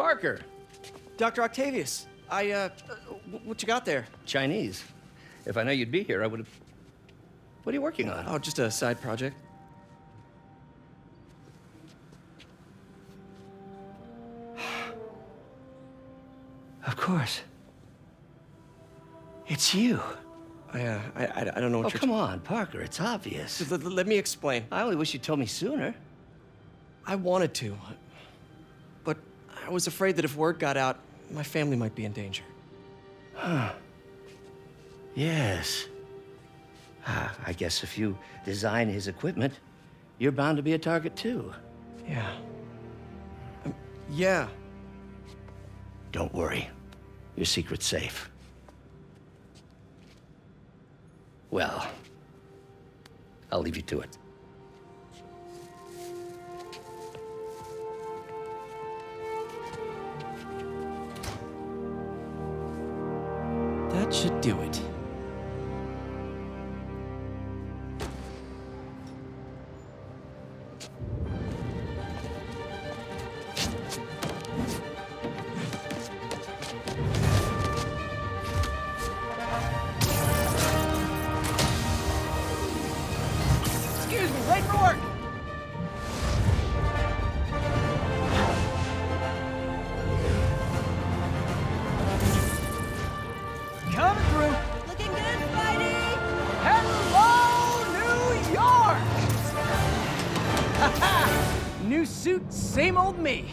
Parker. Dr. Octavius, what you got there? Chinese. If I knew you'd be here, I would have... What are you working on? Oh, just a side project. Of course. It's you. I don't know what Oh, you're... come on, Parker. It's obvious. Let me explain. I only wish you'd told me sooner. I wanted to, but I was afraid that if word got out, my family might be in danger. Yes. I guess if you design his equipment, you're bound to be a target too. Yeah. Yeah. Don't worry. Your secret's safe. Well, I'll leave you to it. That should do it. Excuse me, late for work! Coming through! Looking good, Spidey! Hello, New York! Ha-ha! New suit, same old me.